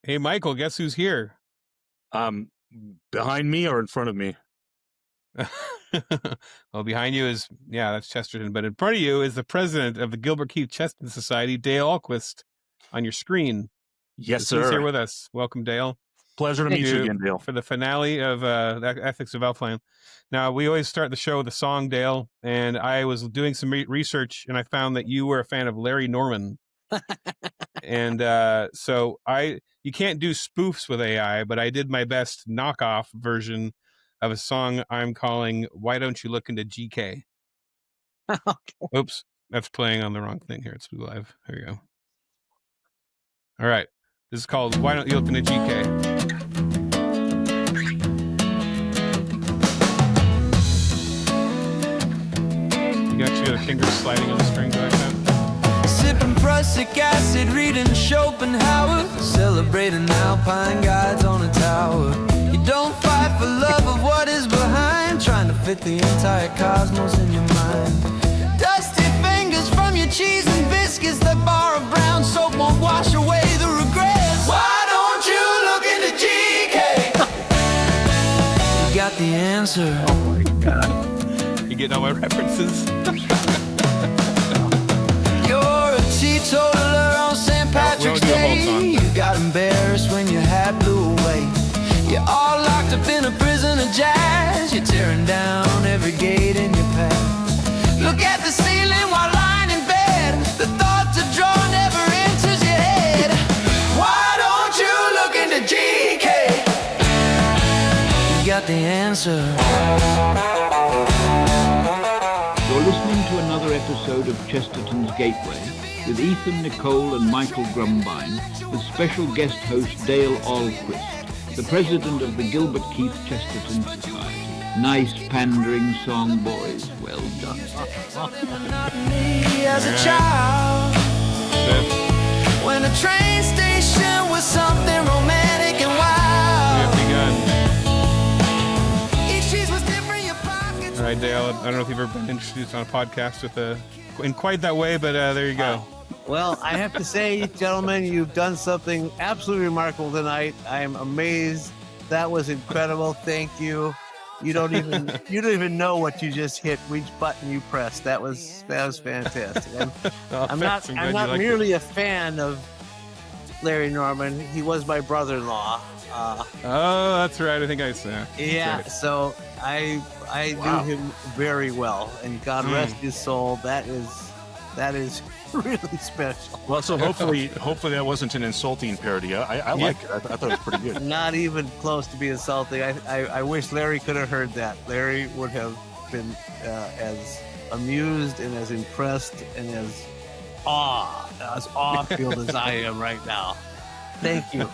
Hey, Michael, guess who's here? Behind me or in front of me? Well, behind you is, that's Chesterton. But in front of you is the president of the Gilbert Keith Chesterton Society, Dale Ahlquist, on your screen. Yes, so sir. He's here with us. Welcome, Dale. Pleasure to meet you again, Dale. For the finale of Ethics of Elfland. Now, we always start the show with a song, Dale, and I was doing some research, and I found that you were a fan of Larry Norman. And so you can't do spoofs with AI, but I did my best knockoff version of a song I'm calling "Why Don't You Look Into GK." Okay. Oops, that's playing on the wrong thing here. It's live. Here you go. All right, this is called "Why Don't You Look Into GK." You got your fingers sliding on the strings like that. Sipping prussic acid, reading Schopenhauer, celebrating Alpine guides on a tower. You don't fight for love of what is behind, trying to fit the entire cosmos in your mind. Dusty fingers from your cheese and biscuits, that bar of brown soap won't wash away the regrets. Why don't you look into GK? You got the answer. Oh my God. You getting all my references? Teetotaler on St. Patrick's Day. You got embarrassed when your hat blew away. You're all locked up in a prison of jazz. You're tearing down every gate in your path. Look at the ceiling while lying in bed. The thought to draw never enters your head. Why don't you look into GK? You got the answer. You're listening to another episode of Chesterton's Gateway with Ethan, Nicolle and Michael Grumbine, with special guest host Dale Ahlquist, the president of the Gilbert Keith Chesterton Society. Nice pandering song, boys. Well done. Not me as a child. When a train station was something romantic and wild. Each cheese was different, your pockets. All right, Dale, I don't know if you've ever been introduced on a podcast in quite that way, but there you go. Well, I have to say, gentlemen, you've done something absolutely remarkable tonight. I am amazed. That was incredible. Thank you. You don't even know what you just hit, which button you pressed. That was fantastic. I'm not merely a fan of Larry Norman. He was my brother-in-law. Oh, that's right. I think I said. Yeah. Right. So I knew him very well, and God rest his soul. That is really special. Well, so hopefully that wasn't an insulting parody. I liked it. I thought it was pretty good. Not even close to be insulting. I wish Larry could have heard that. Larry would have been as amused and as impressed and as awe-filled as I am right now. Thank you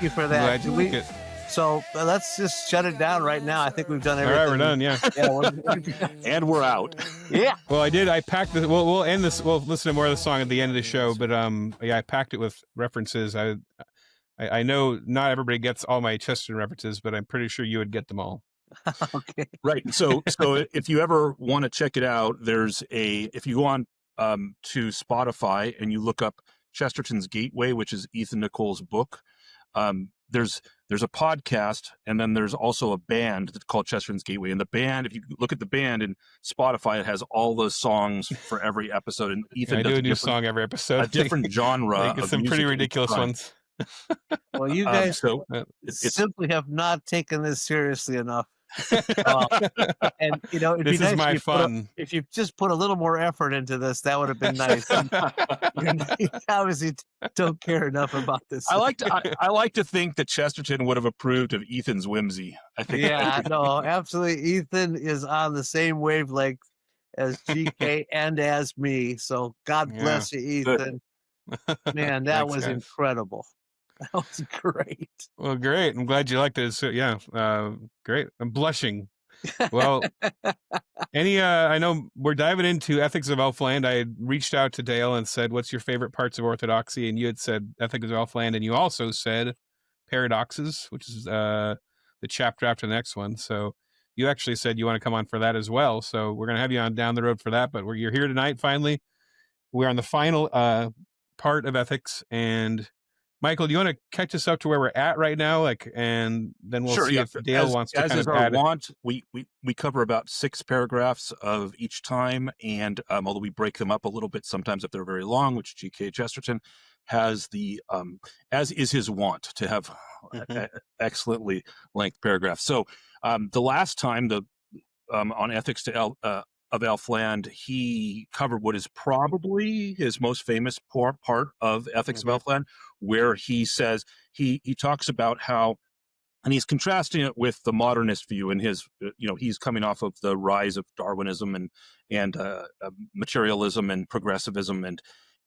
for that. Glad you like it. So let's just shut it down right now. I think we've done everything. All right, we're done. Yeah. And we're out. Yeah. Well, I packed this. We'll end this. We'll listen to more of the song at the end of the show. But I packed it with references. I know not everybody gets all my Chesterton references, but I'm pretty sure you would get them all. Okay. Right. So if you ever want to check it out, if you go on to Spotify and you look up Chesterton's Gateway, which is Ethan Nicolle's book, there's a podcast, and then there's also a band that's called Chesterton's Gateway. And the band, if you look at the band in Spotify, it has all the songs for every episode. And Ethan does do a new song every episode. A different genre. Like some pretty ridiculous ones. Well, you guys it's simply have not taken this seriously enough. And it'd This be nice is my fun. if you just put a little more effort into this. That would have been nice. You obviously don't care enough about this. I like to think that Chesterton would have approved of Ethan's whimsy. I think. Yeah, no, absolutely. Ethan is on the same wavelength as GK and as me. So God bless you, Ethan. Man, that was incredible. That was great. Well, great. I'm glad you liked it. So, great. I'm blushing. Well, I know we're diving into Ethics of Elfland. I had reached out to Dale and said, what's your favorite parts of Orthodoxy? And you had said Ethics of Elfland, and you also said Paradoxes, which is the chapter after the next one. So you actually said you want to come on for that as well. So we're going to have you on down the road for that, but you're here tonight finally. We're on the final part of Ethics, and Michael, do you want to catch us up to where we're at right now? And then we'll see if Dale wants to as kind is of our add. want, we cover about 6 paragraphs of each time, and although we break them up a little bit sometimes if they're very long, which GK Chesterton has the as is his wont to have excellently length paragraphs. So the last time on Ethics of Elfland, he covered what is probably his most famous part of Ethics of Elfland, where he says he talks about how, and he's contrasting it with the modernist view, and his he's coming off of the rise of Darwinism and materialism and progressivism,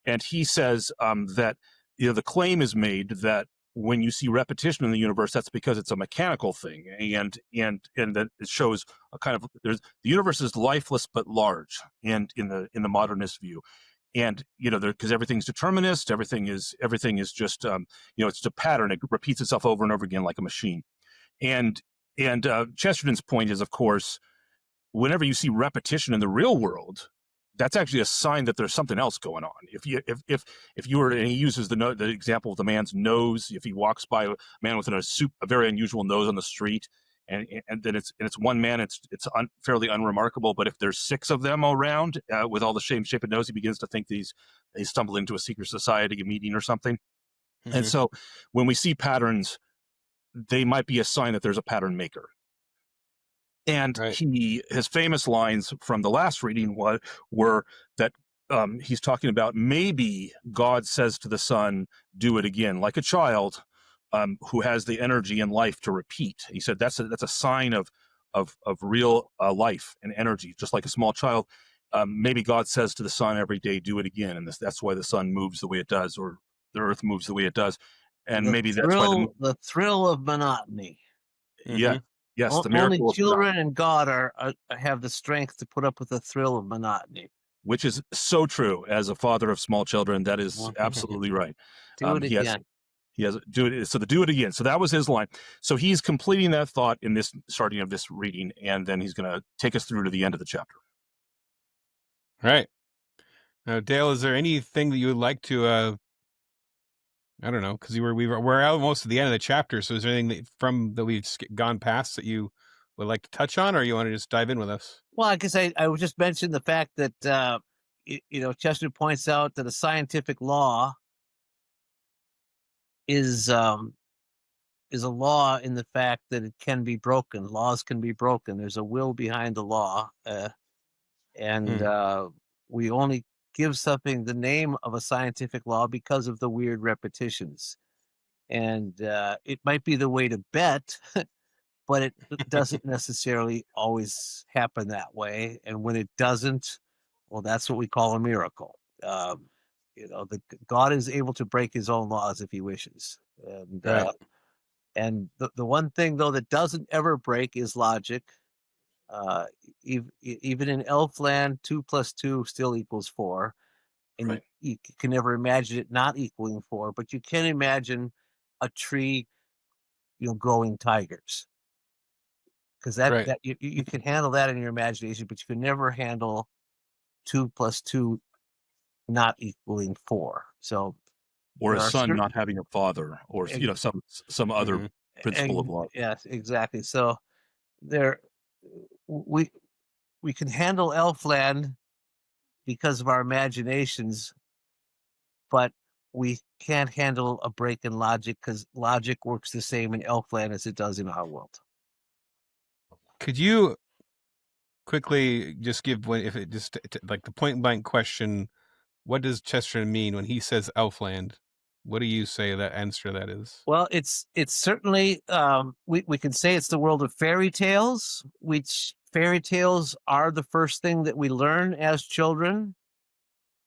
and he says that the claim is made that when you see repetition in the universe, that's because it's a mechanical thing, and that it shows a kind of the universe is lifeless but large, and in the modernist view, and because everything's determinist, everything is just it's a pattern. It repeats itself over and over again like a machine, and Chesterton's point is, of course, whenever you see repetition in the real world, that's actually a sign that there's something else going on. If you were, and he uses the example of the man's nose. If he walks by a man with a very unusual nose on the street, and then it's one man, it's fairly unremarkable. But if there's 6 of them around with all the same shape of nose, he begins to think they stumbled into a secret society, a meeting or something. And so when we see patterns, they might be a sign that there's a pattern maker. And his famous lines from the last reading were that he's talking about, maybe God says to the sun, do it again, like a child who has the energy and life to repeat. He said that's a sign of real life and energy, just like a small child. Maybe God says to the sun every day, do it again, and that's why the sun moves the way it does, or the earth moves the way it does, and maybe that's why the thrill of monotony. Yeah. Yes, the only miracle children and God have the strength to put up with the thrill of monotony. Which is so true. As a father of small children, that is absolutely right. Do it again. He has do it. So do it again. So that was his line. So he's completing that thought in this starting of this reading, and then he's going to take us through to the end of the chapter. All right. Now, Dale, is there anything that you would like to? I don't know, because we're almost at the end of the chapter. So is there anything that we've gone past that you would like to touch on, or you want to just dive in with us? Well, I guess I would just mention the fact that Chester points out that a scientific law is a law in the fact that it can be broken. Laws can be broken. There's a will behind the law, and we only give something the name of a scientific law because of the weird repetitions. And it might be the way to bet, but it doesn't necessarily always happen that way. And when it doesn't, well, that's what we call a miracle. God is able to break his own laws if he wishes. And the one thing, though, that doesn't ever break is logic. Even in Elfland, 2 + 2 still equals 4. And you can never imagine it not equaling 4, but you can imagine a tree, growing tigers. Because that you can handle that in your imagination, but you can never handle 2 + 2 not equaling 4. So, or a son not having a father, or some other principle of law. Yes, exactly. So we can handle Elfland because of our imaginations, but we can't handle a break in logic because logic works the same in Elfland as it does in our world. Could you quickly just give like the point blank question? What does Chesterton mean when he says Elfland? What do you say that answer to that is? Well, it's certainly we can say it's the world of fairy tales, which fairy tales are the first thing that we learn as children,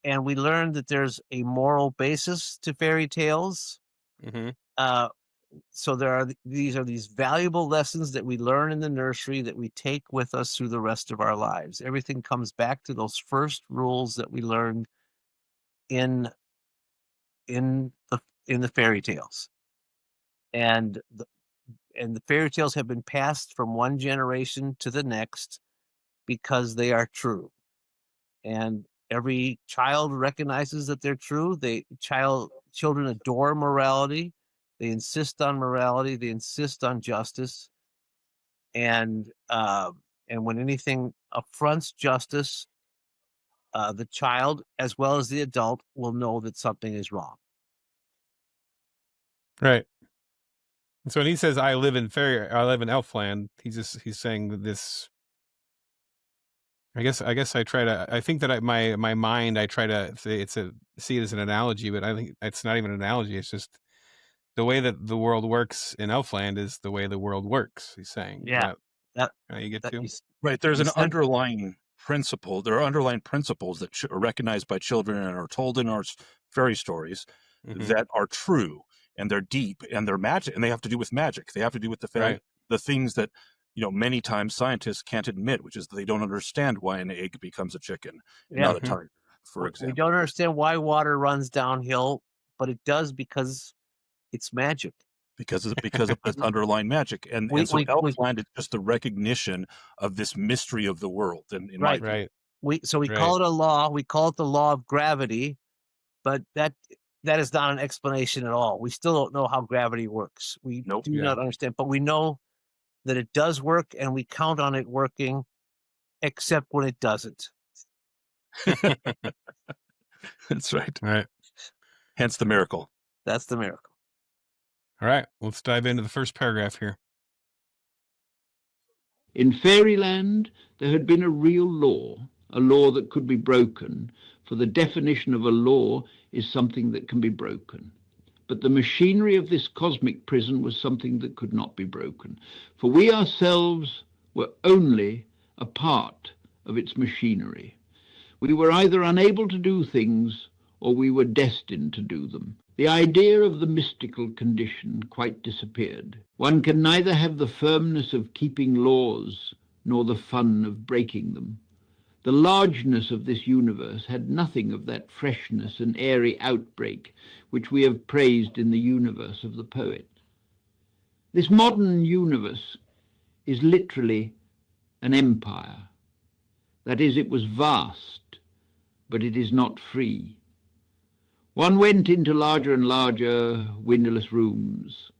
and we learn that there's a moral basis to fairy tales. So these are these valuable lessons that we learn in the nursery that we take with us through the rest of our lives. Everything comes back to those first rules that we learned in the fairy tales, and the fairy tales have been passed from one generation to the next because they are true, and every child recognizes that they're true. children adore morality. They insist on morality. They insist on justice. And when anything affronts justice, the child as well as the adult will know that something is wrong. Right. So when he says I live in Elfland, he's saying this. I guess I try to. I think that my mind, I try to say see it as an analogy, but I think it's not even an analogy. It's just the way that the world works in Elfland is the way the world works. He's saying, Yeah, that you get to Right. There's an said- underlying principle. There are underlying principles that are recognized by children and are told in our fairy stories Mhm. that are true, and they're deep, and they're magic, and they have to do with magic. They have to do with the things that, many times scientists can't admit, which is that they don't understand why an egg becomes a chicken, not a target, for We example. don't understand why water runs downhill, but it does because it's magic. Because of this underlying magic. And so Elfland is just the recognition of this mystery of the world. And in my view. right. We call it a law. We call it the law of gravity, but that is not an explanation at all. We still don't know how gravity works. We do not understand, but we know that it does work, and we count on it working, except when it doesn't. That's right. Right. Hence the miracle. That's the miracle. All right. Let's dive into the first paragraph here. In fairyland, there had been a real law, a law that could be broken, for the definition of a law is something that can be broken. But the machinery of this cosmic prison was something that could not be broken, for we ourselves were only a part of its machinery. We were either unable to do things, or we were destined to do them. The idea of the mystical condition quite disappeared. One can neither have the firmness of keeping laws, nor the fun of breaking them. The largeness of this universe had nothing of that freshness and airy outbreak which we have praised in the universe of the poet. This modern universe is literally an empire. That is, it was vast, but it is not free. One went into larger and larger windowless rooms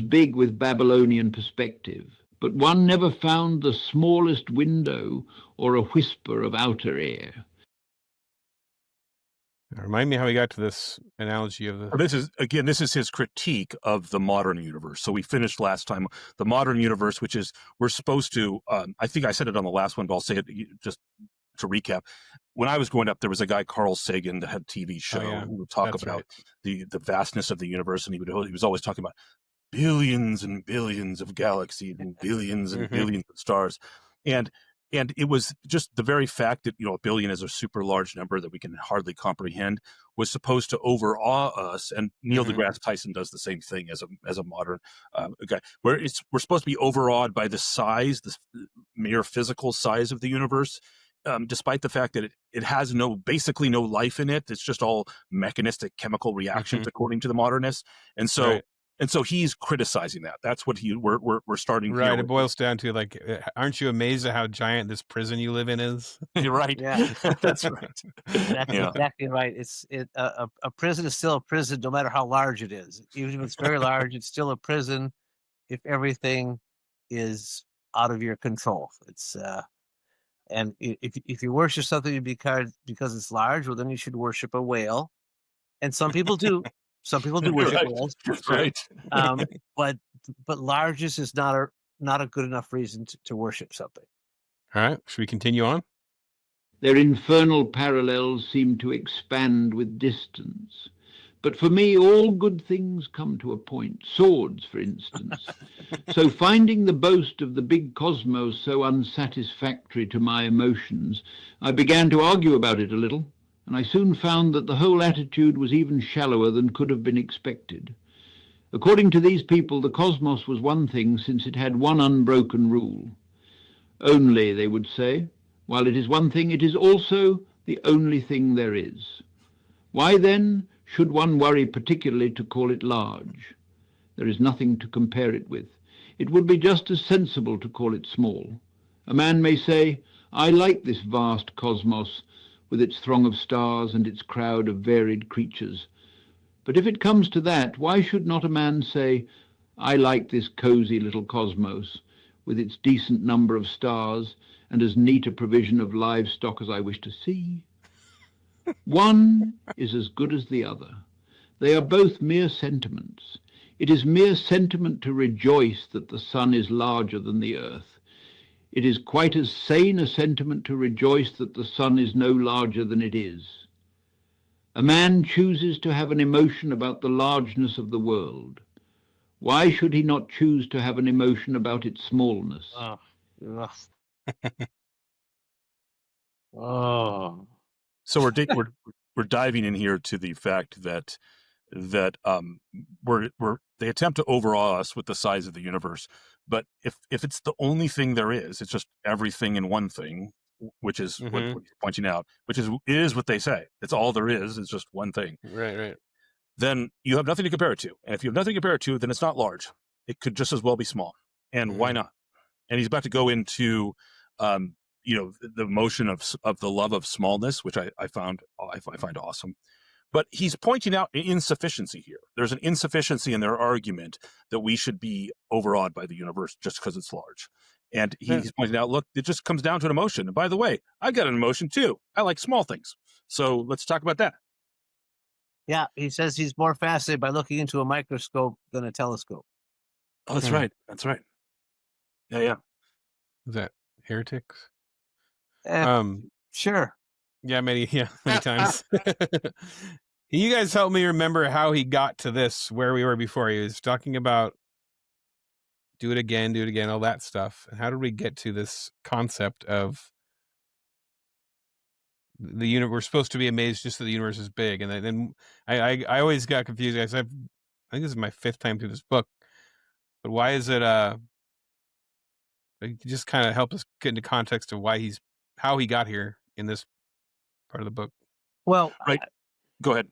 big with Babylonian perspective, but one never found the smallest window or a whisper of outer air. Remind me how we got to this analogy of the... This is his critique of the modern universe. So we finished last time the modern universe, which is, we're supposed to, I think I said it on the last one, but I'll say it just to recap. When I was growing up, there was a guy, Carl Sagan, that had a TV show who would talk about the vastness of the universe, and he was always talking about billions and billions of galaxies and billions and billions of stars. And it was just the very fact that, a billion is a super large number that we can hardly comprehend was supposed to overawe us. And Neil deGrasse Tyson does the same thing as a modern guy, where we're supposed to be overawed by the size, the mere physical size of the universe. Despite the fact that it has basically no life in it. It's just all mechanistic chemical reactions, according to the modernists. And so, he's criticizing that. That's what we're starting. Right. Here it boils down to, like, aren't you amazed at how giant this prison you live in is? You're right. Yeah, That's right. That's exactly right. A prison is still a prison, no matter how large it is. Even if it's very large, it's still a prison if everything is out of your control. It's and if you worship something because it's large, well, then you should worship a whale. And some people do. Some people do worship whales. Right. But largest is not a good enough reason to worship something. All right. Should we continue on? Their infernal parallels seem to expand with distance. But for me, all good things come to a point. Swords, for instance. So finding the boast of the big cosmos so unsatisfactory to my emotions, I began to argue about it a little, and I soon found that the whole attitude was even shallower than could have been expected. According to these people, the cosmos was one thing since it had one unbroken rule. Only, they would say, while it is one thing, it is also the only thing there is. Why then should one worry particularly to call it large? There is nothing to compare it with. It would be just as sensible to call it small. A man may say, I like this vast cosmos with its throng of stars and its crowd of varied creatures, But if it comes to that, why should not a man say, I like this cozy little cosmos with its decent number of stars and as neat a provision of livestock as I wish to see? One is as good as the other. They are both mere sentiments. It is mere sentiment to rejoice that the sun is larger than the earth. It is quite as sane a sentiment to rejoice that the sun is no larger than it is. A man chooses to have an emotion about the largeness of the world. Why should he not choose to have an emotion about its smallness? Oh. So we're diving in here to the fact that they attempt to overawe us with the size of the universe, but if it's the only thing there is, it's just everything in one thing, which is what he's pointing out, which is what they say. It's all there is. It's just one thing. Right. Then you have nothing to compare it to, and if you have nothing to compare it to, then it's not large. It could just as well be small, and why not? And he's about to go into the motion of the love of smallness, which I find awesome. But he's pointing out an insufficiency here. There's an insufficiency in their argument that we should be overawed by the universe just because it's large. And he's pointing out, look, it just comes down to an emotion. And by the way, I've got an emotion too. I like small things. So let's talk about that. Yeah, he says he's more fascinated by looking into a microscope than a telescope. Oh, that's right. That's right. Yeah. Is that heretics? Sure. Yeah, many times. You guys help me remember how he got to this, where we were before. He was talking about do it again, all that stuff. And how did we get to this concept of the universe? We're supposed to be amazed just that the universe is big. And then I always got confused. I think this is my 5th time through this book. But why is it just kind of help us get into context of how he got here in this part of the book. Well, right. Go ahead.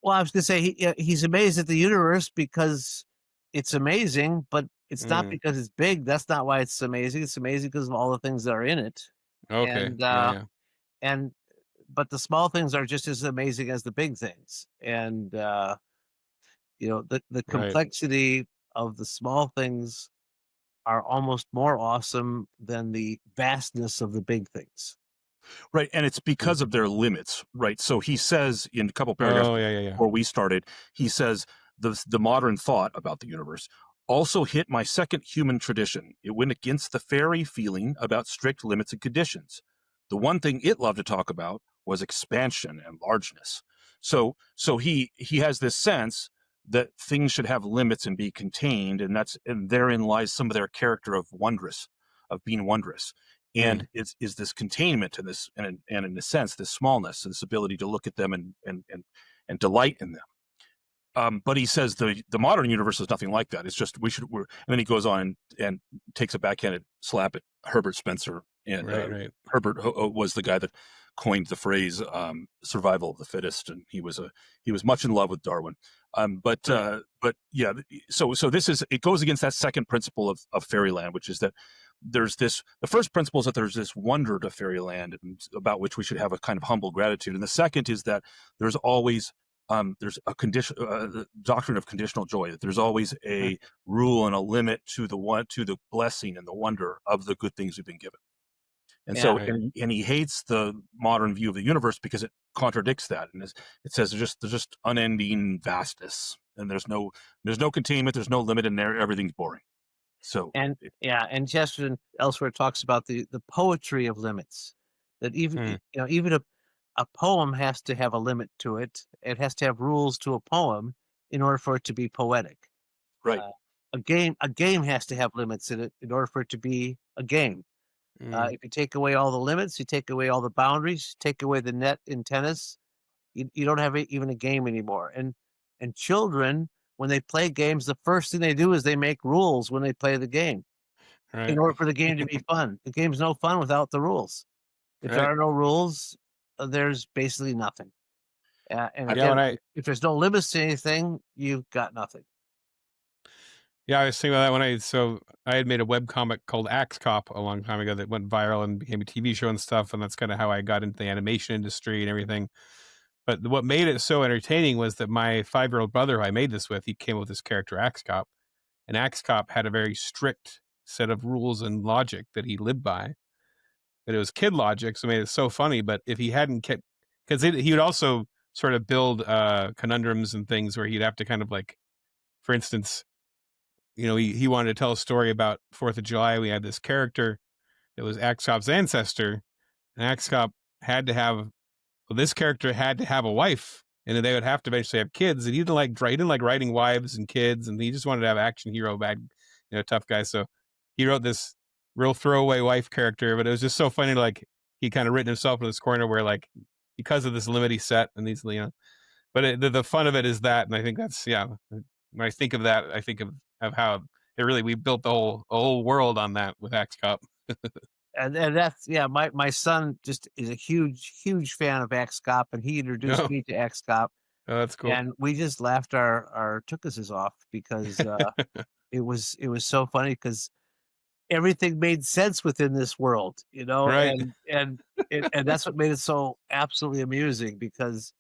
Well, I was going to say he's amazed at the universe because it's amazing, but it's not because it's big. That's not why it's amazing. It's amazing because of all the things that are in it. Okay. But the small things are just as amazing as the big things. And the complexity of the small things are almost more awesome than the vastness of the big things. Right, and it's because of their limits, right? So he says in a couple paragraphs before we started, he says the modern thought about the universe also hit my second human tradition. It went against the fairy feeling about strict limits and conditions. The one thing it loved to talk about was expansion and largeness. So he has this sense that things should have limits and be contained, and therein lies some of their character of being wondrous. And is this containment and this, and in a sense, this smallness, this ability to look at them and delight in them. But he says the modern universe is nothing like that. It's just and then he goes on and takes a backhanded slap at Herbert Spencer. And Herbert was the guy that coined the phrase "survival of the fittest," and he was much in love with Darwin. But yeah, so it goes against that second principle of fairyland, which is that the first principle is that there's this wonder to fairyland about which we should have a kind of humble gratitude, and the second is that there's always there's a doctrine of conditional joy, that there's always a rule and a limit to the blessing and the wonder of the good things we've been given. And and he hates the modern view of the universe because it contradicts that, and it says there's just unending vastness, and there's no containment, there's no limit in there, everything's boring. So and Chesterton elsewhere talks about the poetry of limits, that even a poem has to have a limit to it. It has to have rules to a poem in order for it to be poetic. Right. A game has to have limits in it in order for it to be a game. If you take away all the limits, you take away all the boundaries, take away the net in tennis, you don't have even a game anymore. And children, when they play games, the first thing they do is they make rules when they play the game in order for the game to be fun. The game's no fun without the rules. If there are no rules, there's basically nothing. And again, if there's no limits to anything, you've got nothing. Yeah, I was thinking about that I had made a webcomic called Axe Cop a long time ago that went viral and became a TV show and stuff, and that's kind of how I got into the animation industry and everything. But what made it so entertaining was that my 5-year-old brother, who I made this with, he came up with this character Axe-Cop, and Axe-Cop had a very strict set of rules and logic that he lived by. But it was kid logic, so it made it so funny. But if he hadn't kept, because he would also sort of build conundrums and things where he'd have to kind of like, for instance, he wanted to tell a story about 4th of July. We had this character that was Axe-Cop's ancestor, and Axe-Cop had to have, this character had to have a wife, and then they would have to eventually have kids. And he didn't like writing wives and kids, and he just wanted to have action hero, bad, tough guy. So he wrote this real throwaway wife character, but it was just so funny. Like he kind of written himself in this corner where, like, because of this limited set and these, but the fun of it is that, and I think that's when I think of that, I think of how it really, we built the whole world on that with Axe-Cop. And that's, my son just is a huge fan of Axe-Cop, and he introduced me to Axe-Cop. Oh, that's cool. And we just laughed our tuchuses off because it was so funny because everything made sense within this world, Right. and that's what made it so absolutely amusing because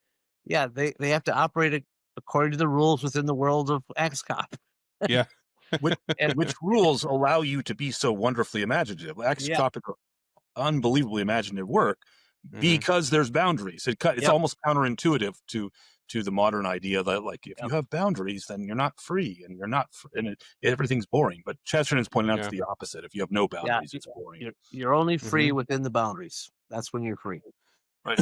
they have to operate according to the rules within the world of Axe-Cop. Yeah. Which rules allow you to be so wonderfully imaginative. Axe-Cop is unbelievably imaginative work because there's boundaries. It's almost counterintuitive to the modern idea that, like, if you have boundaries, then you're not free, and you're not, everything's boring. But Chesterton's pointing out it's the opposite. If you have no boundaries, it's boring. You're only free within the boundaries. That's when you're free. Right.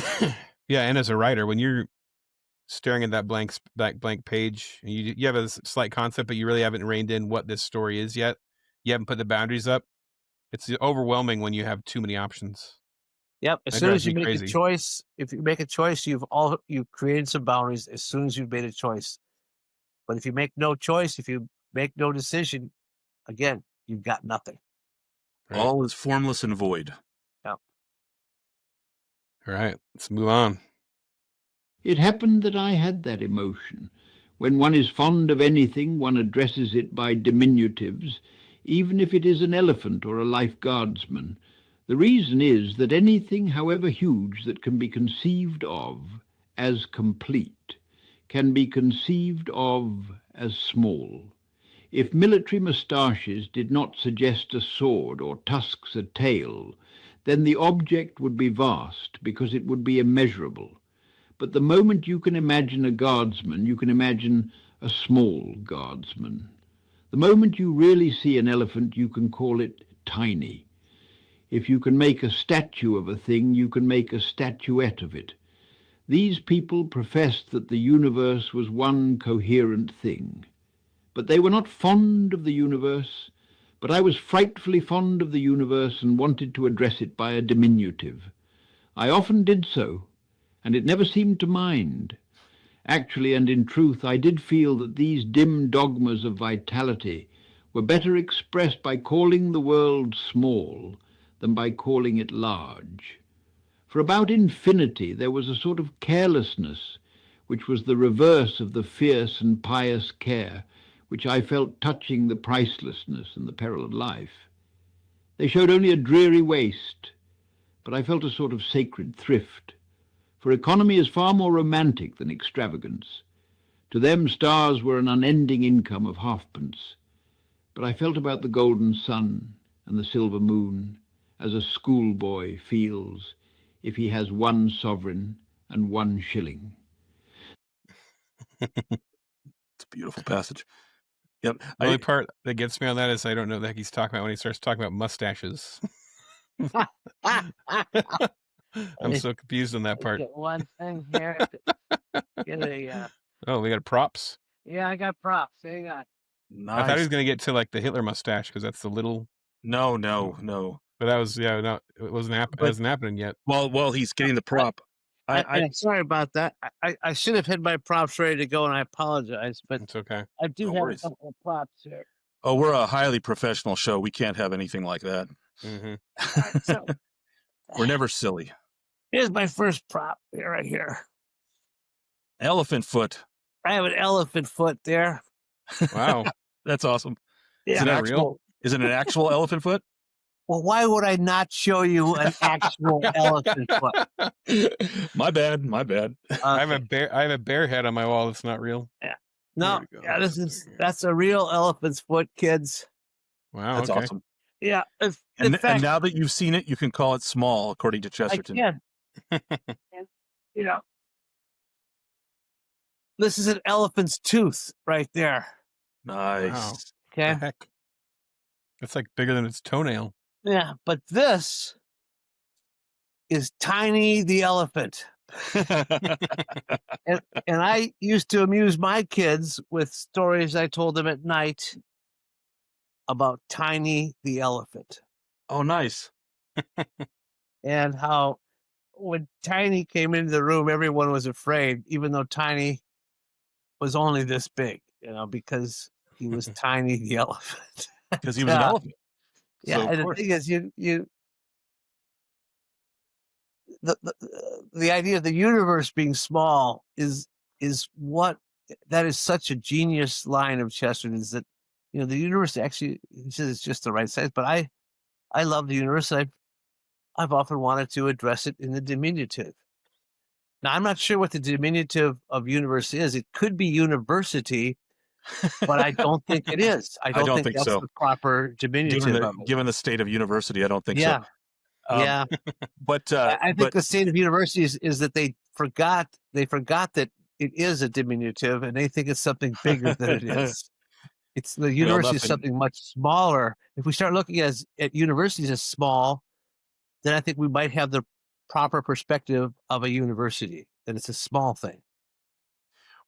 Yeah, and as a writer, when you're staring at that blank page, and you have a slight concept, but you really haven't reined in what this story is yet. You haven't put the boundaries up. It's overwhelming when you have too many options. Yep. As soon as you make a choice, if you make a choice, you've created some boundaries as soon as you've made a choice. But if you make no choice, if you make no decision, again, you've got nothing. Right. All is formless and void. Yeah. All right, let's move on. It happened that I had that emotion. When one is fond of anything, one addresses it by diminutives, even if it is an elephant or a life guardsman. The reason is that anything, however huge, that can be conceived of as complete, can be conceived of as small. If military moustaches did not suggest a sword or tusks a tail, then the object would be vast because it would be immeasurable. But the moment you can imagine a guardsman, you can imagine a small guardsman. The moment you really see an elephant, you can call it tiny. If you can make a statue of a thing, you can make a statuette of it. These people professed that the universe was one coherent thing. But they were not fond of the universe. But I was frightfully fond of the universe and wanted to address it by a diminutive. I often did so, and it never seemed to mind. Actually, and in truth, I did feel that these dim dogmas of vitality were better expressed by calling the world small than by calling it large. For about infinity there was a sort of carelessness which was the reverse of the fierce and pious care which I felt touching the pricelessness and the peril of life. They showed only a dreary waste, but I felt a sort of sacred thrift. For economy is far more romantic than extravagance. To them stars were an unending income of halfpence. But I felt about the golden sun and the silver moon as a schoolboy feels if he has 1 sovereign and 1 shilling. It's a beautiful passage. Yep. The only part that gets me on that is I don't know the heck he's talking about when he starts talking about mustaches. I'm so confused on that part. Get one thing here. Get a, Oh, we got props. yeah, I got props. Hang on. Nice. I thought he was going to get to like the Hitler mustache because that's the little. No. But that was no, it wasn't happening yet. Well, he's getting the prop. I'm sorry about that. I should have had my props ready to go, and I apologize, but It's okay. I do No have worries. a couple of props here. Oh, we're a highly professional show. We can't have anything like that. Mm-hmm. So We're never silly. here's my first prop here, right here. Elephant foot. I have an elephant foot there. Wow. That's awesome. Yeah. Is it that actual? real? Is it an actual elephant foot? Well, why would I not show you an actual elephant foot? My bad. I have Okay. a bear head on my wall that's not real. No, Where'd it go? yeah, that's a real elephant's foot, kids. Wow. That's okay. awesome. Yeah. In And fact, now that you've seen it, you can call it small, according to I Chesterton. can. And, you know, this is an elephant's tooth right there. Nice. Wow. Okay. The heck. It's like bigger than its toenail. Yeah, but this is Tiny the elephant. And I used to amuse my kids with stories I told them at night about Tiny the elephant Oh, nice. and how when Tiny came into the room, everyone was afraid, even though Tiny was only this big, because he was Tiny the elephant. Because he was an elephant. Yeah, So, of and the course. thing is, the idea of the universe being small is what that is such a genius line of Chesterton's that the universe actually, he says, it's just the right size. But I love the universe. I've often wanted to address it in the diminutive. Now I'm not sure what the diminutive of universe is. It could be university, but I don't think it is. I don't think that's so. the proper diminutive of it. Given the state of university, I don't think Yeah. so. Yeah. But I think the state of university is that they forgot that it is a diminutive and they think it's something bigger than it is. It's the university is something much smaller. If we start looking at universities as small, then I think we might have the proper perspective of a university, that it's a small thing.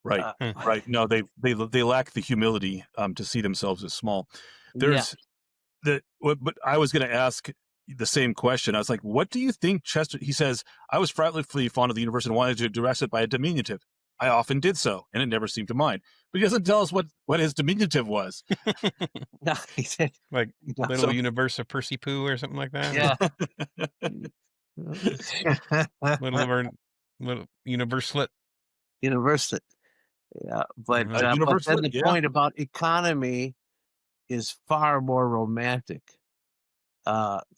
Right. Right. No, they lack the humility to see themselves as small. There's but I was going to ask the same question. I was like, what do you think he says, I was frightfully fond of the universe and wanted to address it by a diminutive. I often did so, and it never seemed to mind. But he doesn't tell us what his diminutive was. No, he said, like little universe of Percy Poo or something like that. Yeah. little universelet. Universelet. Yeah, but then the point about economy is far more romantic.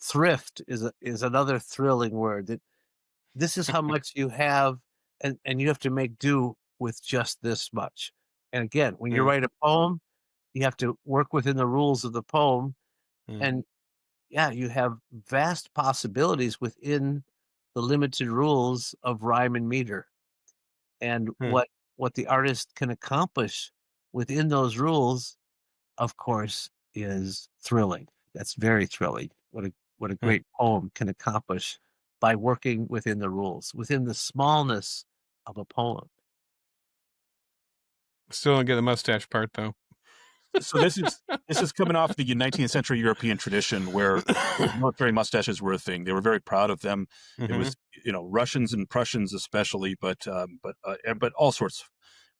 Thrift is another thrilling word. That this is how much you have, and you have to make do with just this much. And again, when you write a poem, you have to work within the rules of the poem, and you have vast possibilities within the limited rules of rhyme and meter. And what the artist can accomplish within those rules, of course, is thrilling. That's very thrilling. What a great poem can accomplish by working within the rules, within the smallness of a poem. Still don't get the mustache part though. So this is coming off the 19th century European tradition where military mustaches were a thing. They were very proud of them. It was Russians and Prussians especially, but all sorts.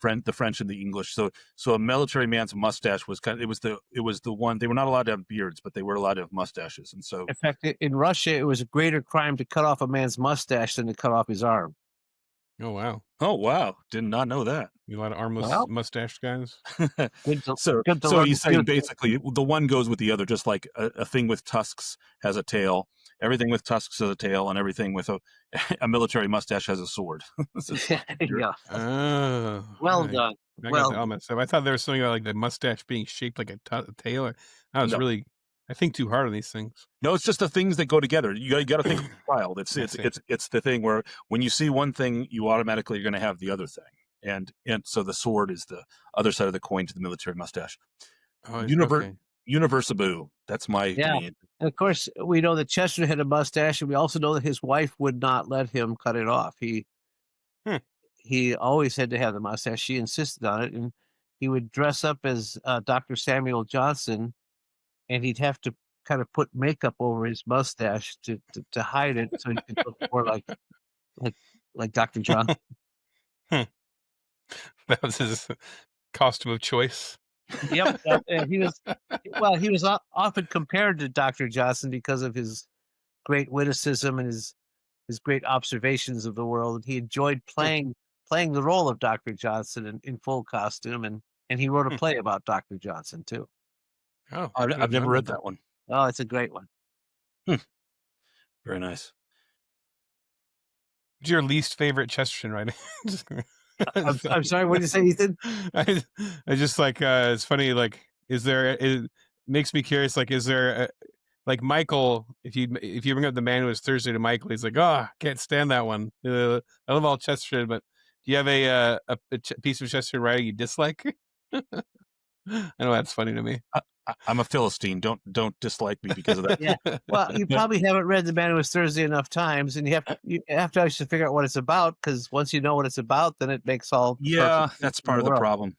The French and the English. So a military man's mustache was it was the one. They were not allowed to have beards, but they were allowed to have mustaches. And so, in fact, in Russia, it was a greater crime to cut off a man's mustache than to cut off his arm. Oh wow! Oh wow! Did not know that. You a lot of armless mustache guys. So he's saying basically the one goes with the other, just like a thing with tusks has a tail. Everything with tusks has a tail, and everything with a military mustache has a sword. Yeah. Oh, well done. I thought there was something about like the mustache being shaped like a tail. I was really, I think too hard on these things. No, it's just the things that go together. You got to think of the child. It's the thing where when you see one thing, you automatically are going to have the other thing, and so the sword is the other side of the coin to the military mustache. Universaboo. That's my opinion. And of course, we know that Chester had a mustache, and we also know that his wife would not let him cut it off. He always had to have the mustache. She insisted on it, and he would dress up as Dr. Samuel Johnson, and he'd have to kind of put makeup over his mustache to hide it, so he could look more like Dr. Johnson. That was his costume of choice. Yep, and he was often compared to Dr. Johnson because of his great witticism and his great observations of the world. He enjoyed playing the role of Dr. Johnson in full costume, and he wrote a play about Dr. Johnson too. Oh, I've never read that one. Oh, it's a great one. Very nice. What's your least favorite Chesterton writing? I'm sorry. What did you say, Ethan? I just like it's funny. Like, is there? It makes me curious. Like, is there? Like Michael, if you bring up The Man Who Was Thursday to Michael, he's like, oh, can't stand that one. I love all Chesterton, but do you have a piece of Chesterton writing you dislike? I know that's funny to me. I'm a Philistine. Don't dislike me because of that. Yeah. Well, you probably haven't read The Man Who Was Thursday enough times, and you have to actually figure out what it's about, because once you know what it's about, then it makes all Yeah, that's part of the problem.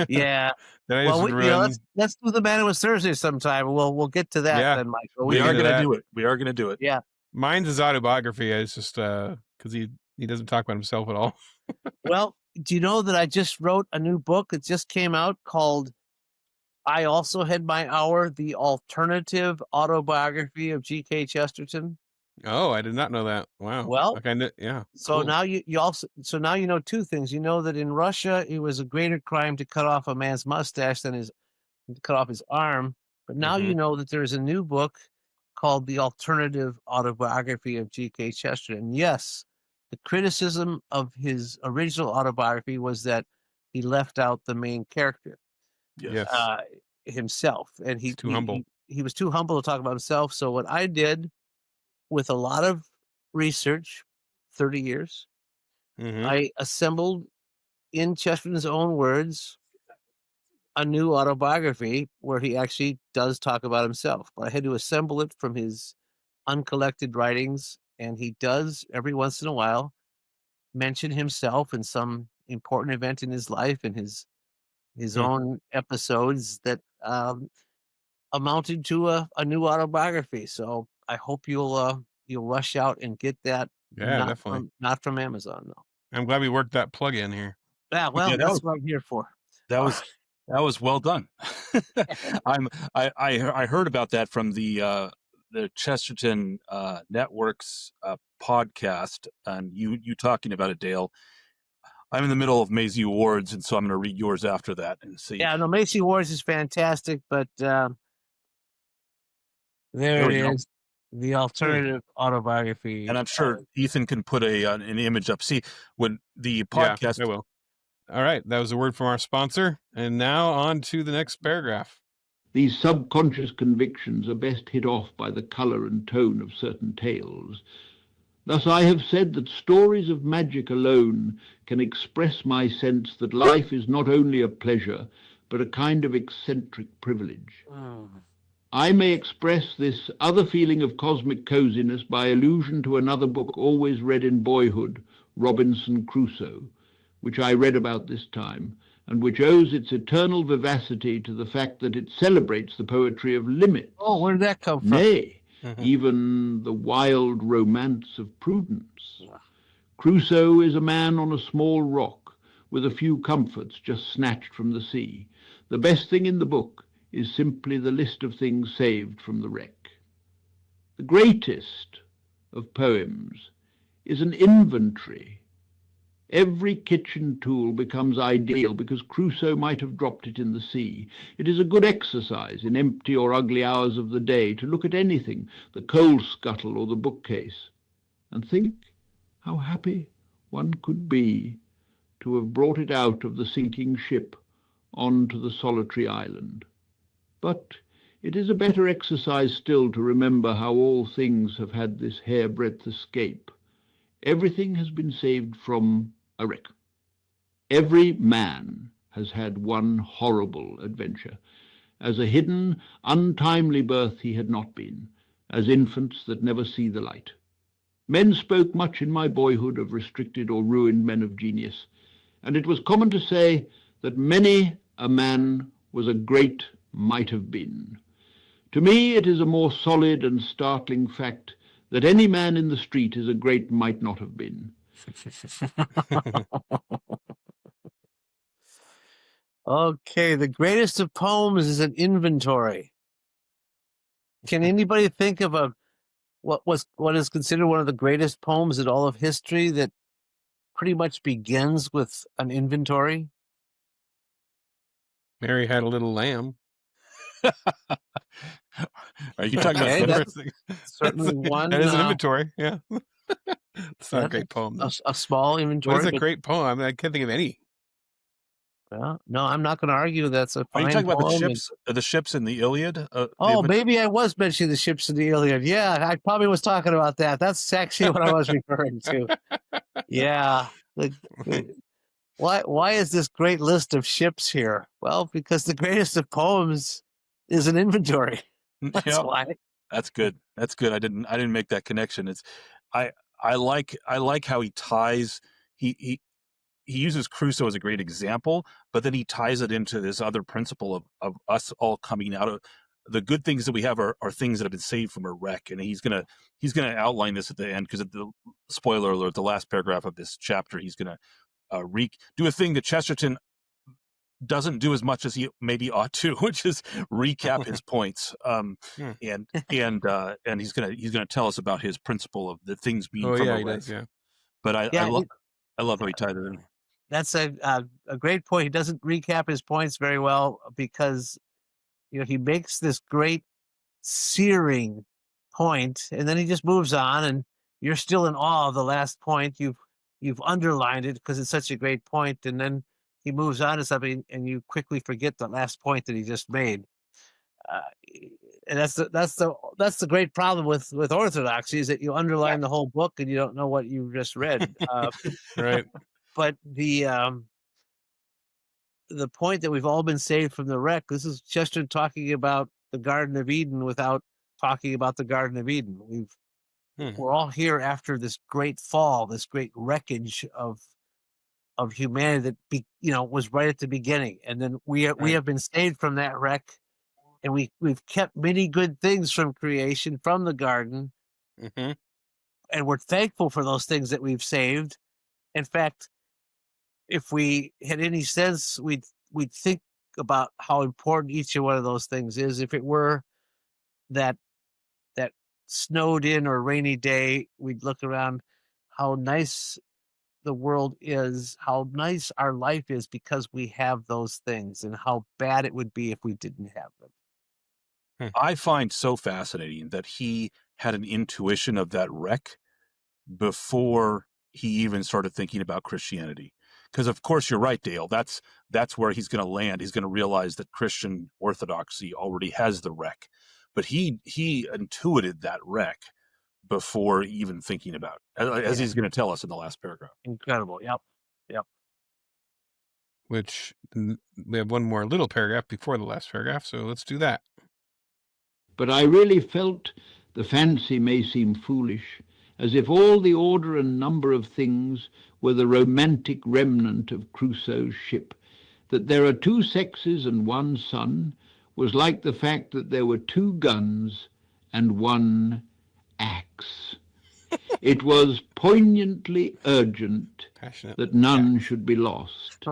Yeah. Then I Well, just let's do The Man Who Was Thursday sometime. We'll get to that Yeah. then, Michael. We are into going to that. do it. We are going to do it. Yeah. Mine's his autobiography. It's just because he doesn't talk about himself at all. Well, do you know that I just wrote a new book? It just came out called I Also Had My Hour, the alternative autobiography of GK Chesterton. Oh, I did not know that. Wow. Well, like yeah. So cool. now you now you know two things. You know that in Russia it was a greater crime to cut off a man's mustache than to cut off his arm. But now you know that there's a new book called The Alternative Autobiography of G.K. Chesterton. And yes, the criticism of his original autobiography was that he left out the main character, Yes. himself, and He's too humble. He was too humble to talk about himself. So what I did, with a lot of research, 30 years, I assembled, in Chesterton's own words, a new autobiography where he actually does talk about himself. But I had to assemble it from his uncollected writings, and he does every once in a while mention himself in some important event in his life and his own episodes that amounted to a new autobiography. So I hope you'll rush out and get that. Yeah, definitely. Not from Amazon, though. I'm glad we worked that plug in here. Yeah, well, that's what I'm here for. That was well done. I heard about that from the Chesterton Network's podcast, and you talking about it, Dale. I'm in the middle of Maisie Awards, and so I'm going to read yours after that and see. Yeah, no, Maisie Awards is fantastic, but there it is, the alternative autobiography. And I'm sure Ethan can put an image up. See, when the podcast... Yeah, I will. All right, that was a word from our sponsor. And now on to the next paragraph. These subconscious convictions are best hit off by the colour and tone of certain tales. Thus I have said that stories of magic alone can express my sense that life is not only a pleasure, but a kind of eccentric privilege. I may express this other feeling of cosmic coziness by allusion to another book always read in boyhood, Robinson Crusoe, which I read about this time, and which owes its eternal vivacity to the fact that it celebrates the poetry of limits. Oh, where did that come from? Nay, even the wild romance of prudence. Crusoe is a man on a small rock, with a few comforts just snatched from the sea. The best thing in the book is simply the list of things saved from the wreck. The greatest of poems is an inventory. Every kitchen tool becomes ideal because Crusoe might have dropped it in the sea. It is a good exercise in empty or ugly hours of the day to look at anything, the coal scuttle or the bookcase, and think how happy one could be to have brought it out of the sinking ship on to the solitary island. But it is a better exercise still to remember how all things have had this hairbreadth escape. Everything has been saved from a wreck. Every man has had one horrible adventure. As a hidden, untimely birth he had not been, as infants that never see the light. Men spoke much in my boyhood of restricted or ruined men of genius, and it was common to say that many a man was a great might have been. To me it is a more solid and startling fact that any man in the street is a great might not have been. Okay, the greatest of poems is an inventory. Can anybody think of what is considered one of the greatest poems in all of history that pretty much begins with an inventory? Mary Had a Little Lamb. Are you talking Okay, about that's certainly one. That is an inventory. Yeah. It's not a great poem, though. A small What inventory. is a but- great poem? I mean, I can't think of any. Well, no, I'm not going to argue that's a Are fine you talking about poem. the ships in the Iliad? Oh, maybe I was mentioning the ships in the Iliad. Yeah, I probably was talking about that. That's actually what I was referring to. Yeah. Why is this great list of ships here? Well, because the greatest of poems is an inventory. That's Yeah, why. that's good. That's good. I didn't make that connection. It's I like how he ties he uses Crusoe as a great example, but then he ties it into this other principle of us all coming out of the good things that we have are things that have been saved from a wreck. And he's gonna outline this at the end, because at the spoiler alert, the last paragraph of this chapter, he's gonna do a thing that Chesterton doesn't do as much as he maybe ought to, which is recap his points. And he's gonna tell us about his principle of the things being from a he wreck. does, yeah. But I love how he tied it in. That's a great point. He doesn't recap his points very well because he makes this great searing point, and then he just moves on, and you're still in awe of the last point. You've underlined it because it's such a great point, and then he moves on to something, and you quickly forget the last point that he just made. And that's the great problem with Orthodoxy, is that you underline the whole book and you don't know what you just read. Right. But the point that we've all been saved from the wreck. This is Chesterton talking about the Garden of Eden without talking about the Garden of Eden. We're all here after this great fall, this great wreckage of humanity that was right at the beginning, and then we have been saved from that wreck, and we've kept many good things from creation, from the garden, and we're thankful for those things that we've saved. In fact, if we had any sense, we'd think about how important each one of those things is. If it were that snowed in or rainy day, we'd look around how nice the world is, how nice our life is because we have those things, and how bad it would be if we didn't have them. I find so fascinating that he had an intuition of that wreck before he even started thinking about Christianity. Because of course you're right, Dale. That's where he's going to land. He's going to realize that Christian Orthodoxy already has the wreck, but he intuited that wreck before even thinking about it, as he's going to tell us in the last paragraph. Incredible. Yep. Which we have one more little paragraph before the last paragraph, so let's do that. But I really felt, the fancy may seem foolish, as if all the order and number of things were the romantic remnant of Crusoe's ship. That there are two sexes and one son was like the fact that there were two guns and one axe. It was poignantly urgent Passionate. that none should be lost,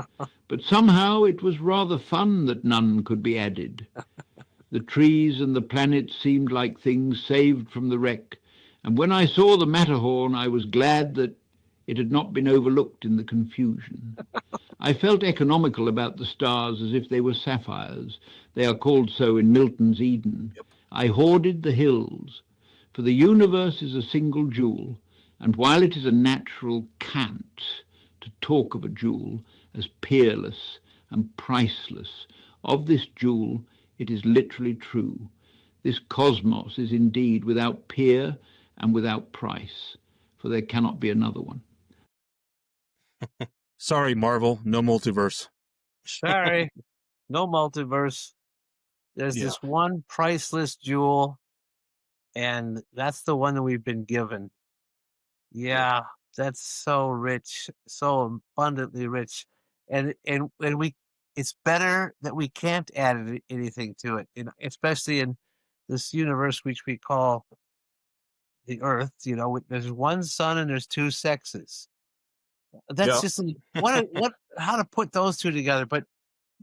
but somehow it was rather fun that none could be added. The trees and the planets seemed like things saved from the wreck, and when I saw the Matterhorn, I was glad that it had not been overlooked in the confusion. I felt economical about the stars, as if they were sapphires. They are called so in Milton's Eden. I hoarded the hills, for the universe is a single jewel, and while it is a natural cant to talk of a jewel as peerless and priceless, of this jewel it is literally true. This cosmos is indeed without peer and without price, for there cannot be another one. Sorry, Marvel, no multiverse. Sorry, no multiverse. There's this one priceless jewel, and that's the one that we've been given. Yeah, that's so rich, so abundantly rich, and we. It's better that we can't add anything to it, especially in this universe which we call the Earth. There's one sun and there's two sexes. That's just how to put those two together. But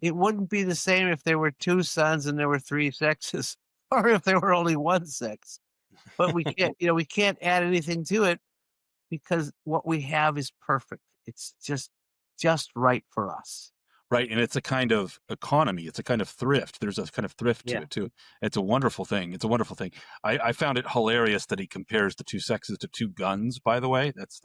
it wouldn't be the same if there were two suns and there were three sexes, or if there were only one sex. But we can't, we can't add anything to it because what we have is perfect. It's just right for us. right? And it's a kind of economy. It's a kind of thrift. There's a kind of thrift to it too. It's a wonderful thing. It's a wonderful thing. I found it hilarious that he compares the two sexes to two guns. By the way, that's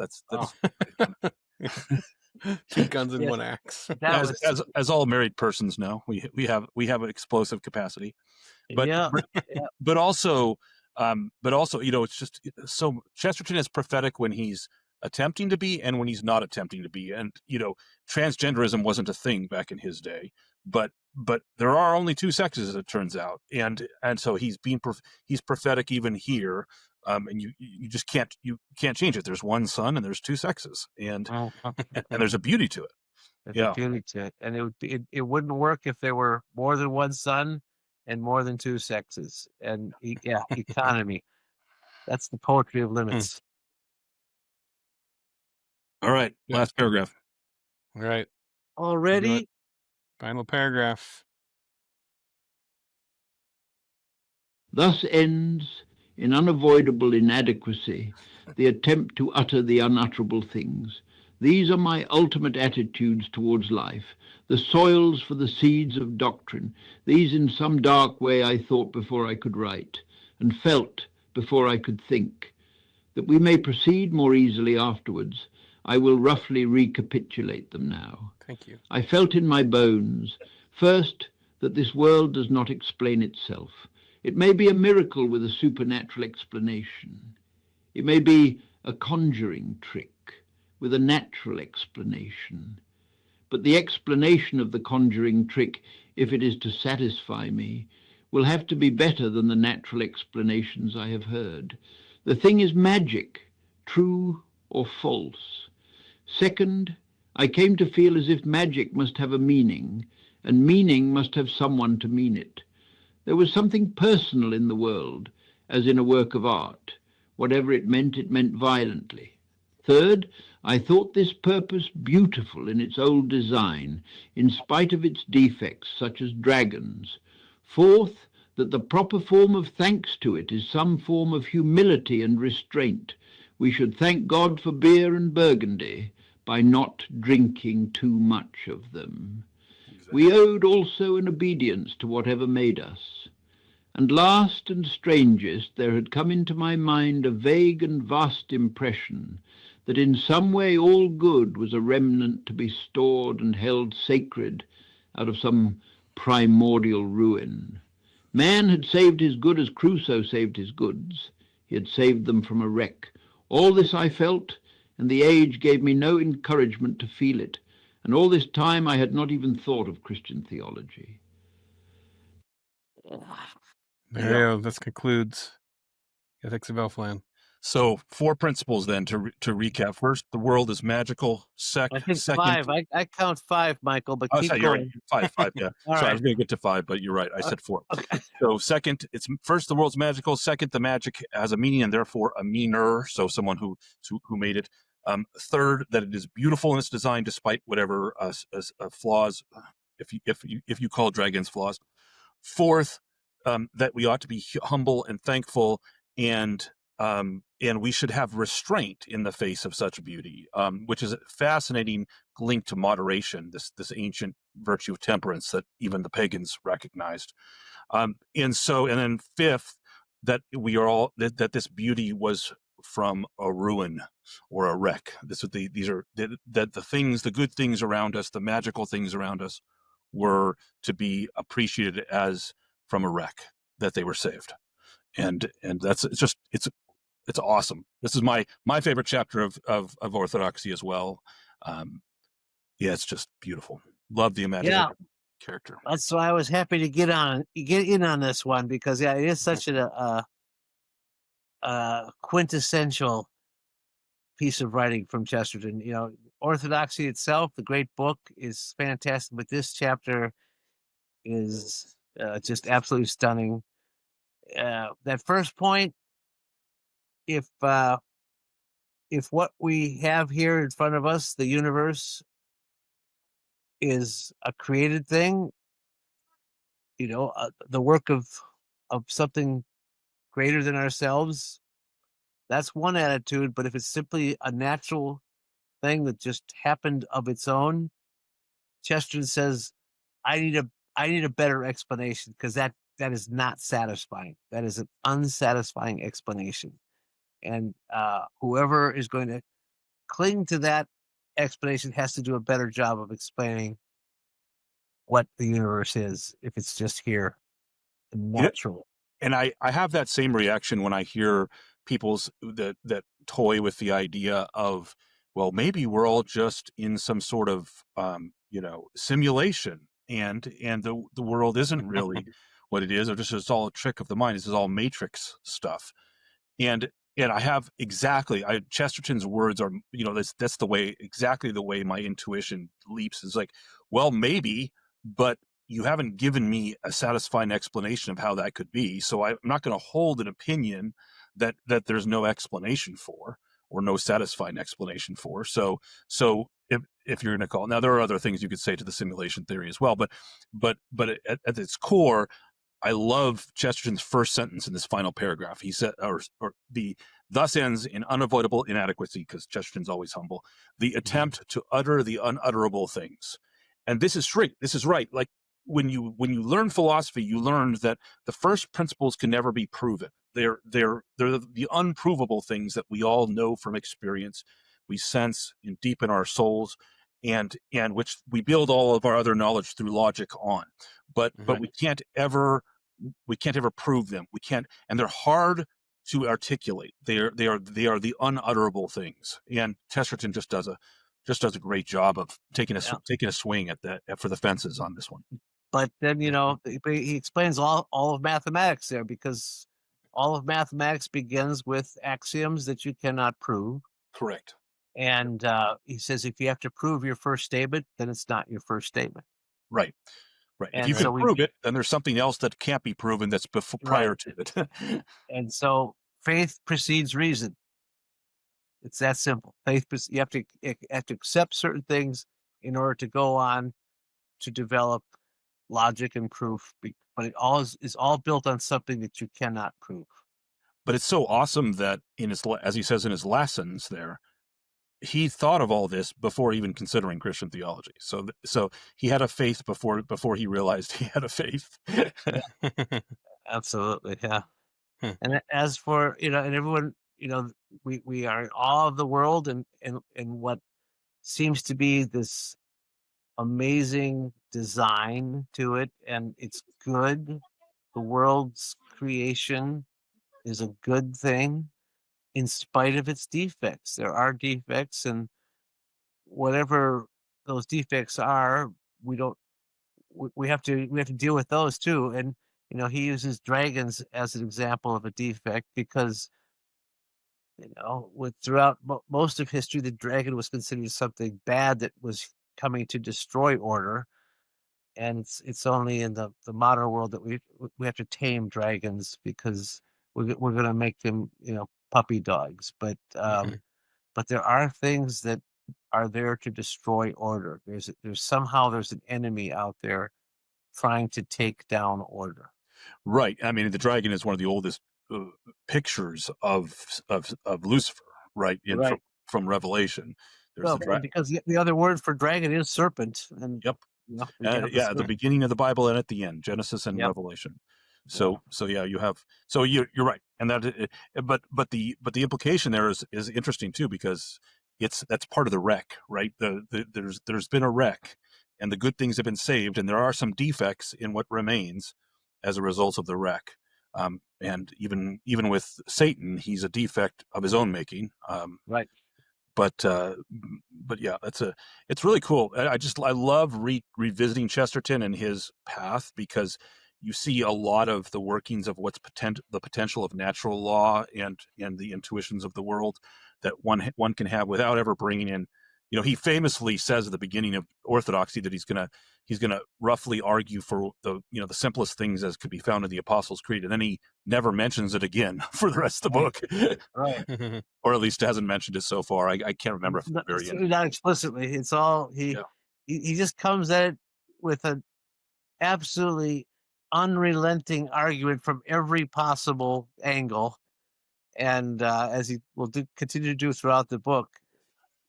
two guns and one axe. as all married persons know, we have an explosive capacity, but but also it's just so Chesterton is prophetic when he's attempting to be and when he's not attempting to be. And transgenderism wasn't a thing back in his day, but there are only two sexes, as it turns out, and so he's prophetic even here. And you just can't change it. There's one son and there's two sexes, and there's a beauty to it. There's a beauty to it, and it wouldn't work if there were more than one son and more than two sexes. And economy. That's the poetry of limits. All right, last paragraph. All right, already. Final paragraph. Thus ends, in unavoidable inadequacy, the attempt to utter the unutterable things. These are my ultimate attitudes towards life, the soils for the seeds of doctrine. These in some dark way I thought before I could write, and felt before I could think. That we may proceed more easily afterwards, I will roughly recapitulate them now. Thank you. I felt in my bones, first, that this world does not explain itself. It may be a miracle with a supernatural explanation. It may be a conjuring trick with a natural explanation. But the explanation of the conjuring trick, if it is to satisfy me, will have to be better than the natural explanations I have heard. The thing is magic, true or false. Second, I came to feel as if magic must have a meaning, and meaning must have someone to mean it. There was something personal in the world, as in a work of art. Whatever it meant violently. Third, I thought this purpose beautiful in its old design, in spite of its defects, such as dragons. Fourth, that the proper form of thanks to it is some form of humility and restraint. We should thank God for beer and burgundy by not drinking too much of them. We owed also an obedience to whatever made us. And last and strangest, there had come into my mind a vague and vast impression that in some way all good was a remnant to be stored and held sacred out of some primordial ruin. Man had saved his good as Crusoe saved his goods. He had saved them from a wreck. All this I felt, and the age gave me no encouragement to feel it. And all this time I had not even thought of Christian theology. There you go. This concludes Ethics of Elfland. So 4 principles then to recap. First, the world is magical. I think Second, 5. I count 5, Michael, but keep sorry, going. You're right. 5, yeah. All I right. was going to get to 5, but you're right. I said 4. Okay. So second, it's first, the world's magical. Second, the magic has a meaning and therefore a meaner. So someone who made it. Third, that it is beautiful in its design despite whatever flaws, if you call dragons flaws. Fourth, that we ought to be humble and thankful, and we should have restraint in the face of such beauty, which is a fascinating link to moderation, this ancient virtue of temperance that even the pagans recognized. And then fifth, that we are all that this beauty was from a ruin or a wreck. The good things around us, the magical things around us, were to be appreciated as from a wreck, that they were saved. And it's awesome. This is my favorite chapter of Orthodoxy as well. It's just beautiful. Love the imaginary character. That's why I was happy to get in on this one, because it is such a quintessential piece of writing from Chesterton. Orthodoxy itself, the great book, is fantastic, but this chapter is just absolutely stunning. That first point, if what we have here in front of us, the universe, is a created thing, the work of something greater than ourselves, that's one attitude. But if it's simply a natural thing that just happened of its own, Chesterton says, I need a better explanation, because that is not satisfying. That is an unsatisfying explanation. And whoever is going to cling to that explanation has to do a better job of explaining what the universe is, if it's just here and natural. And I have that same reaction when I hear people's that toy with the idea of, well, maybe we're all just in some sort of simulation, and the world isn't really what it is, or just it's all a trick of the mind. This is all Matrix stuff. And I have Chesterton's words are, that's exactly the way my intuition leaps. Is like, well, maybe, but you haven't given me a satisfying explanation of how that could be. So I'm not going to hold an opinion that there's no explanation for, or no satisfying explanation for. So if you're Nicolle, now there are other things you could say to the simulation theory as well, but at its core, I love Chesterton's first sentence in this final paragraph. He said, thus ends in unavoidable inadequacy, because Chesterton's always humble, the attempt to utter the unutterable things. And this is straight. This is right. Like, when you learn philosophy, you learn that the first principles can never be proven. They're the unprovable things that we all know from experience, we sense deep in our souls, and which we build all of our other knowledge through logic on. But we can't ever prove them. We can't, and they're hard to articulate. They are the unutterable things. And Chesterton just does a great job of taking a swing at that for the fences on this one. But then, he explains all of mathematics there, because all of mathematics begins with axioms that you cannot prove. Correct. And he says, if you have to prove your first statement, then it's not your first statement. Right. And if you can prove it, then there's something else that can't be proven that's prior to it. And so faith precedes reason. It's that simple. You have to accept certain things in order to go on to develop logic and proof. But it all is all built on something that you cannot prove. But it's so awesome that as he says in his last sentence there, he thought of all this before even considering Christian theology. So he had a faith before he realized he had a faith. Absolutely, yeah. And as for and everyone, we are in awe of the world and what seems to be this amazing design to it, and it's good. The world's creation is a good thing, in spite of its defects. There are defects, and whatever those defects are, we have to deal with those too. And he uses dragons as an example of a defect, because throughout most of history, the dragon was considered something bad that was coming to destroy order. And it's only in the modern world that we have to tame dragons, because we're going to make them puppy dogs. But there are things that are there to destroy order. There's an enemy out there trying to take down order. Right. I mean, the dragon is one of the oldest pictures of Lucifer, right? From Revelation. Because the other word for dragon is serpent. And yep. At the beginning of the Bible and at the end, Genesis and Revelation. So you have. So you're right, and that. But the implication there is interesting too, because that's part of the wreck, right? There's been a wreck, and the good things have been saved, and there are some defects in what remains as a result of the wreck. And even with Satan, he's a defect of his own making. Right. But yeah, it's really cool. I love revisiting Chesterton and his path, because you see a lot of the workings of what's the potential of natural law and the intuitions of the world that one can have without ever bringing in. He famously says at the beginning of Orthodoxy that he's gonna roughly argue for the simplest things as could be found in the Apostles' Creed, and then he never mentions it again for the rest of the book, right? Or at least hasn't mentioned it so far. I can't remember if it's very not explicitly. It's all he just comes at it with an absolutely unrelenting argument from every possible angle, and as he will continue to do throughout the book.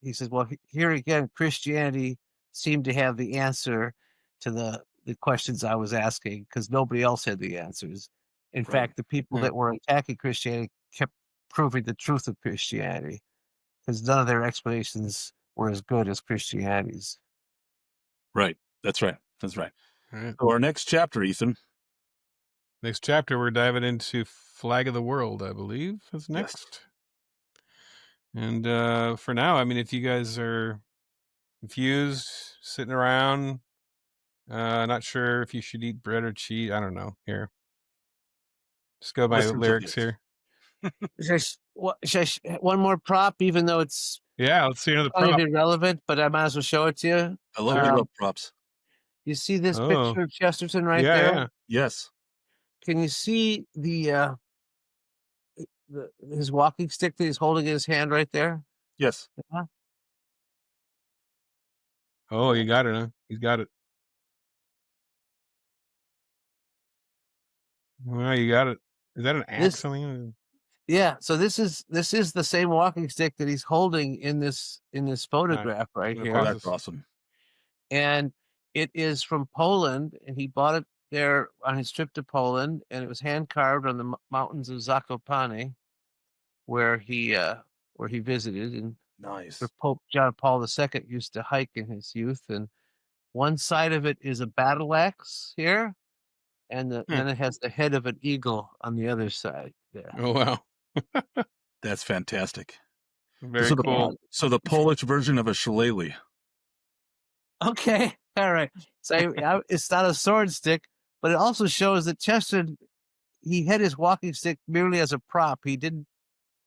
He says, well, here again, Christianity seemed to have the answer to the questions I was asking, because nobody else had the answers. In fact, the people that were attacking Christianity kept proving the truth of Christianity, because none of their explanations were as good as Christianity's. Right. That's right. That's right. All right. So our next chapter, Ethan. Next chapter, we're diving into Flag of the World, I believe, is next. And for now, I mean, if you guys are confused, sitting around, not sure if you should eat bread or cheese, I don't know. Here, just go by Listen to lyrics this. here. One more prop, even though it's Yeah, let's see another kind prop. of irrelevant, but I might as well show it to you. I love props. You see this Oh. picture of Chesterton right Yeah, there? yeah. Yes. Can you see his walking stick that he's holding in his hand right there? Yes. Oh, you got it, huh? He's got it. Well, you got it. Is that an axe? Something? Yeah. So this is the same walking stick that he's holding in this photograph right Oh, here. Oh, that's awesome. And it is from Poland, and he bought it there on his trip to Poland, and it was hand carved on the mountains of Zakopane, where he visited, and Nice. where Pope John Paul II used to hike in his youth. And one side of it is a battle axe here, and then it has the head of an eagle on the other side there. Oh, wow. That's fantastic. Very So cool. So the Polish version of a shillelagh. Okay, all right. So it's not a sword stick, but it also shows that Chesterton, he had his walking stick merely as a prop. He didn't,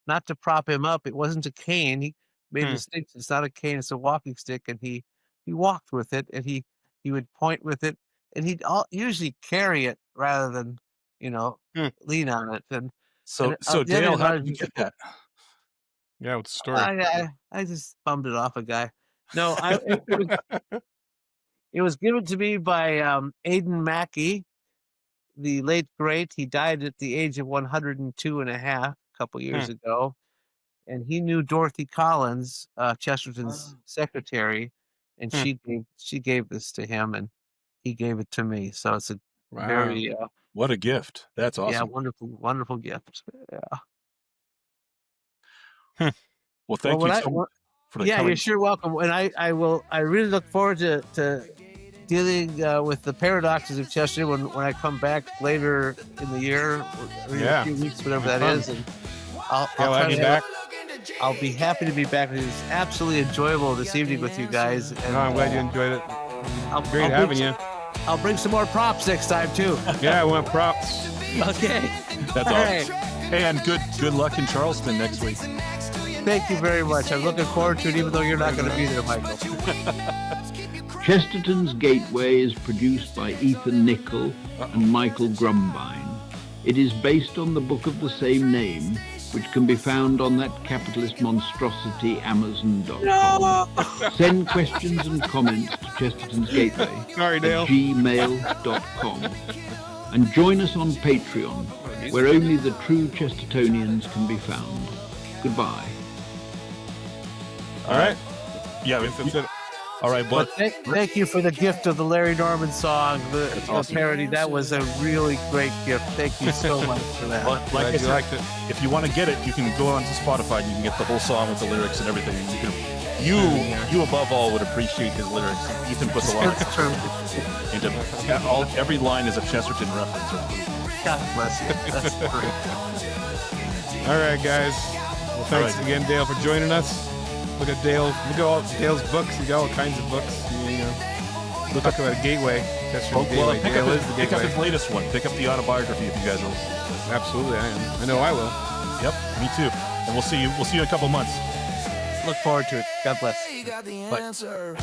not to prop him up. It wasn't a cane. He made a distinction. It's not a cane. It's a walking stick, and he walked with it, and he would point with it, and he'd usually carry it rather than lean on it. And So the other Dale, how advantage did you get that? Yeah, what's the story? I just bummed it off a guy. No, it was given to me by Aidan Mackey, the late great. He died at the age of 102 and a half a couple years ago. And he knew Dorothy Collins, Chesterton's secretary, and she gave this to him, and he gave it to me. So it's a very what a gift. That's awesome. Yeah, wonderful gift. Yeah. Well, thank you so much for the you're sure welcome. And I really look forward to dealing with the paradoxes of Chesterton when I come back later in the year, or in a few weeks, whatever that is. And I'll have you back. I'll be happy to be back. It was absolutely enjoyable this evening with you guys. And, I'm glad you enjoyed it. Great having you. I'll bring some more props next time too. Yeah, I want props. Okay. That's all awesome. right. Hey, and good luck in Charleston next week. Thank you very much. I'm looking forward to it, even though you're not going to be there, Michael. Chesterton's Gateway is produced by Ethan Nicolle and Michael Grumbine. It is based on the book of the same name, which can be found on that capitalist monstrosity Amazon.com. No! Send questions and comments to Chesterton's Gateway Sorry, Dale. at gmail.com. And join us on Patreon, where only the true Chestertonians can be found. Goodbye. All right. Yeah, That's it. all right, Well, but thank you for the gift of the Larry Norman song, the awesome. parody. That was a really great gift. Thank you so much for that. like I Glad you said, liked it. if you want to get it, you can go onto Spotify and you can get the whole song with the lyrics and everything. You above all would appreciate his lyrics. Ethan puts a lot It's true. into every line is a Chesterton reference. God bless you. That's great. All right, guys. Well, thanks again, Dale, for joining us. Look at Dale. Look at all Dale's books. He's got all kinds of books. Look up at Gateway. Chesterton's Gateway. Dale is the pick up Gateway. his latest one. Pick up the autobiography if you guys are. Absolutely, I am. I know I will. Yep, me too. And we'll see you in a couple months. Look forward to it. God bless. You got the Bye. answer.